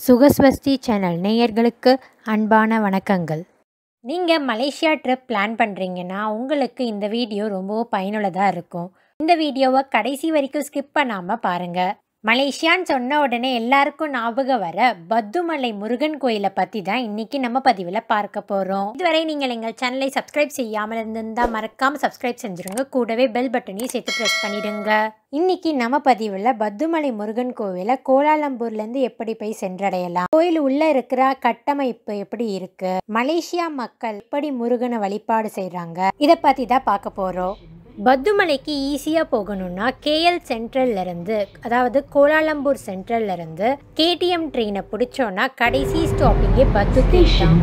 சுகஸ்வஸ்தி channel நேயர்களுக்கு அன்பான வணக்கங்கள். நீங்கள் மலேசியா ட்ரிப் பிளான் பண்ணுறீங்கன்னா உங்களுக்கு இந்த வீடியோ ரொம்பவும் பயனுள்ளதாக இருக்கும். இந்த வீடியோவை கடைசி வரைக்கும் ஸ்கிப் பண்ணாமல் பாருங்கள். மலேசியான்னு சொன்ன உடனே எல்லாருக்கும் ஞாபகம் வர பத்துமலை முருகன் கோயிலை பற்றி தான் இன்றைக்கி நம்ம பதிவில் பார்க்க போகிறோம். இதுவரை நீங்கள் எங்கள் சேனலை சப்ஸ்கிரைப் செய்யாமல் இருந்திருந்தால் மறக்காமல் சப்ஸ்கிரைப் செஞ்சுருங்க. கூடவே பெல் பட்டனையும் சேர்த்து ப்ரெஸ் பண்ணிடுங்க. இன்னைக்கு நம்ம பதிவில் பத்துமலை முருகன் கோவிலை கோலாலம்பூர்லேருந்து எப்படி போய் சென்றடையலாம், கோயில் உள்ளே இருக்கிற கட்டமைப்பு எப்படி இருக்கு, மலேசியா மக்கள் எப்படி முருகனை வழிபாடு செய்கிறாங்க, இதை பற்றி தான் பார்க்க போகிறோம். பத்துமலைக்கு ஈஸியாக போகணும்னா கேஎல் சென்ட்ரல்லேருந்து, அதாவது கோலாலம்பூர் சென்ட்ரல்லேருந்து கேடிஎம் ட்ரெயினை பிடிச்சோன்னா கடைசி ஸ்டாப்பிங்கே பத்து கேவ்ஸ் தான்.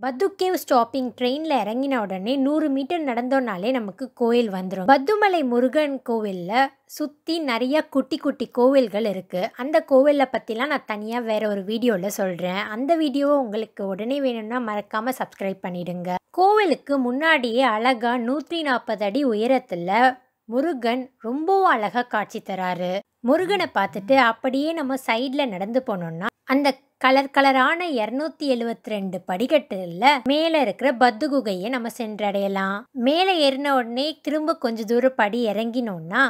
பத்து கேவ் ஸ்டாப்பிங் ட்ரெயினில் இறங்கின உடனே 100 மீட்டர் நடந்தோன்னாலே நமக்கு கோயில் வந்துடும். பத்துமலை முருகன் கோவிலில் சுற்றி நிறைய குட்டி குட்டி கோவில்கள் இருக்குது. அந்த கோவிலை பற்றிலாம் நான் தனியாக வேறு ஒரு வீடியோவில் சொல்கிறேன். அந்த வீடியோவை உங்களுக்கு உடனே வேணும்னா மறக்காமல் சப்ஸ்கிரைப் பண்ணிவிடுங்க. கோவிலுக்கு முன்னாடியே அழகாக 140 அடி உயரத்தில் முருகன் ரொம்பவும் அழகாக காட்சி தராரு. முருகனை பார்த்துட்டு அப்படியே நம்ம சைடில் நடந்து போனோம்னா அந்த கலரான 272 படிக்கட்டுல மேலே இருக்கிற பத்து குகையை நம்ம சென்றடையலாம். மேலே ஏறின உடனே திரும்ப கொஞ்சம் தூரம் படி இறங்கினோம்னா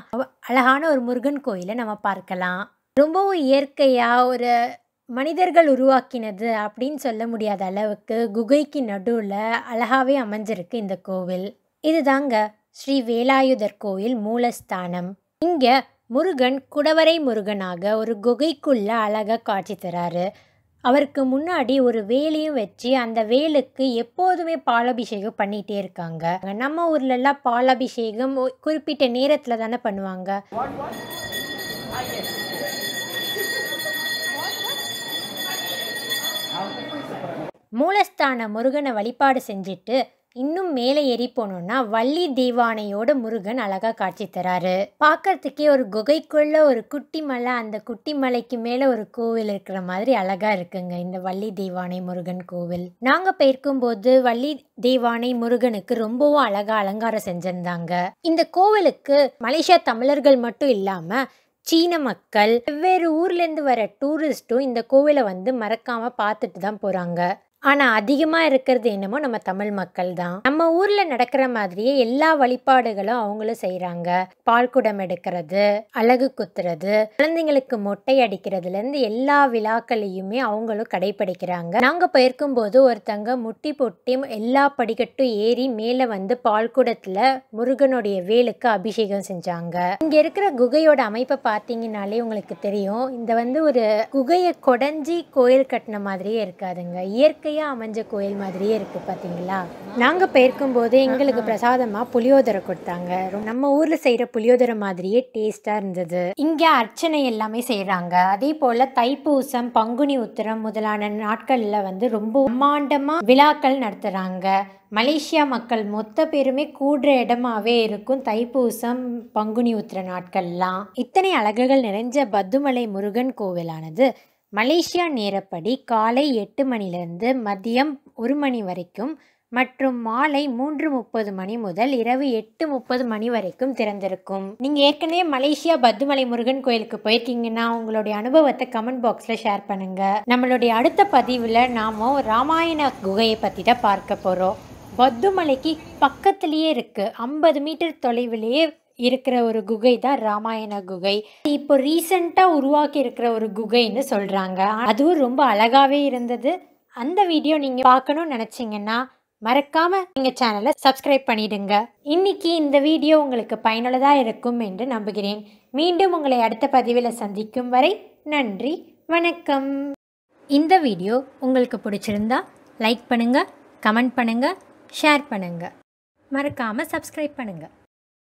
அழகான ஒரு முருகன் கோயிலை நம்ம பார்க்கலாம். ரொம்பவும் இயற்கையாக ஒரு மனிதர்கள் உருவாக்கினது அப்படின்னு சொல்ல முடியாத அளவுக்கு குகைக்கு நடுவில் அழகாகவே அமைஞ்சிருக்கு இந்த கோவில். இதுதாங்க ஸ்ரீ வேலாயுதர் கோயில் மூலஸ்தானம். இங்கே முருகன் குடவரை முருகனாக ஒரு குகைக்குள்ள அழகாக காட்சி தராரு. அவருக்கு முன்னாடி ஒரு வேலையும் வச்சு அந்த வேலுக்கு எப்போதுமே பாலாபிஷேகம் பண்ணிகிட்டே இருக்காங்க. நம்ம ஊர்லெல்லாம் பாலாபிஷேகம் குறிப்பிட்ட நேரத்தில் தானே பண்ணுவாங்க. மூலஸ்தான முருகனை வழிபாடு செஞ்சுட்டு இன்னும் மேலே ஏறி போனோம்னா வள்ளி தெய்வானையோட முருகன் அழகாக காட்சி தராரு. பார்க்கறதுக்கே ஒரு குகைக்குள்ள ஒரு குட்டி மலை, அந்த குட்டி மலைக்கு மேலே ஒரு கோவில் இருக்கிற மாதிரி அழகாக இருக்குங்க இந்த வள்ளி தெய்வானை முருகன் கோவில். நாங்கள் போயிருக்கும்போது வள்ளி தெய்வானை முருகனுக்கு ரொம்பவும் அழகாக அலங்காரம் செஞ்சுருந்தாங்க. இந்த கோவிலுக்கு மலேசியா தமிழர்கள் மட்டும் இல்லாமல் சீன மக்கள், வெவ்வேறு ஊர்லேருந்து வர டூரிஸ்ட்டும் இந்த கோவிலை வந்து மறக்காமல் பார்த்துட்டு தான் போகிறாங்க. ஆனால் அதிகமாக இருக்கிறது என்னமோ நம்ம தமிழ் மக்கள் தான். நம்ம ஊரில் நடக்கிற மாதிரியே எல்லா வழிபாடுகளும் அவங்களும் செய்கிறாங்க. பால் குடம் எடுக்கிறது, அழகு குத்துறது, குழந்தைங்களுக்கு மொட்டை அடிக்கிறதுலேருந்து எல்லா விழாக்களையுமே அவங்களும் கடைப்பிடிக்கிறாங்க. நாங்கள் போயிருக்கும்போது ஒருத்தங்க முட்டி பொட்டி எல்லா படிக்கட்டும் ஏறி மேலே வந்து பால் குடத்தில் முருகனுடைய வேலுக்கு அபிஷேகம் செஞ்சாங்க. இங்கே இருக்கிற குகையோட அமைப்பை பார்த்தீங்கன்னாலே உங்களுக்கு தெரியும். இந்த வந்து ஒரு குகையை கொடைஞ்சி கோயில் கட்டின மாதிரியே இருக்காதுங்க, இயற்கை அமைஞ்ச கோயில் மாதிரியே இருக்குது. பார்த்தீங்களா, நாங்கள் போயிருக்கும்போது எங்களுக்கு பிரசாதமாக புளியோதரை கொடுத்தாங்க. நம்ம ஊரில் செய்கிற புளியோதரை மாதிரியே டேஸ்ட்டாக இருந்தது. இங்கே அர்ச்சனை எல்லாமே செய்கிறாங்க. அதே போல் தைப்பூசம், பங்குனி உத்திரம் முதலான நாட்களில் வந்து ரொம்ப பிரம்மாண்டமாக விழாக்கள் நடத்துகிறாங்க. மலேசியா மக்கள் மொத்த பேருமே கூடுற இடமாவே இருக்கும் தைப்பூசம், பங்குனி உத்திர நாட்கள்லாம். இத்தனை அழகுகள் நிறைஞ்ச பத்துமலை முருகன் கோவிலானது மலேசியா நேரப்படி காலை 8 மணிலிருந்து மதியம் 1 மணி வரைக்கும் மற்றும் மாலை 3:30 மணி முதல் இரவு 8:30 மணி வரைக்கும் திறந்திருக்கும். நீங்கள் ஏற்கனவே மலேசியா பத்துமலை முருகன் கோயிலுக்கு போயிருக்கீங்கன்னா உங்களுடைய அனுபவத்தை கமெண்ட் பாக்ஸில் ஷேர் பண்ணுங்கள். நம்மளுடைய அடுத்த பதிவில் நாம் ராமாயண குகையை பற்றி தான் பார்க்க போகிறோம். பத்துமலைக்கு பக்கத்துலேயே இருக்குது, 50 மீட்டர் தொலைவிலேயே இருக்கிற ஒரு குகை தான் ராமாயண குகை. இப்போ ரீசெண்டாக உருவாக்கி இருக்கிற ஒரு குகைன்னு சொல்கிறாங்க. அதுவும் ரொம்ப அழகாகவே இருந்தது. அந்த வீடியோ நீங்கள் பார்க்கணும்னு நினச்சிங்கன்னா மறக்காமல் எங்கள் சேனலை சப்ஸ்கிரைப் பண்ணிடுங்க. இன்னைக்கு இந்த வீடியோ உங்களுக்கு பயனுள்ளதாக இருக்கும் என்று நம்புகிறேன். மீண்டும் உங்களை அடுத்த பதிவில் சந்திக்கும் வரை நன்றி, வணக்கம். இந்த வீடியோ உங்களுக்கு பிடிச்சிருந்தா லைக் பண்ணுங்கள், கமெண்ட் பண்ணுங்கள், ஷேர் பண்ணுங்கள், மறக்காமல் சப்ஸ்கிரைப் பண்ணுங்கள்.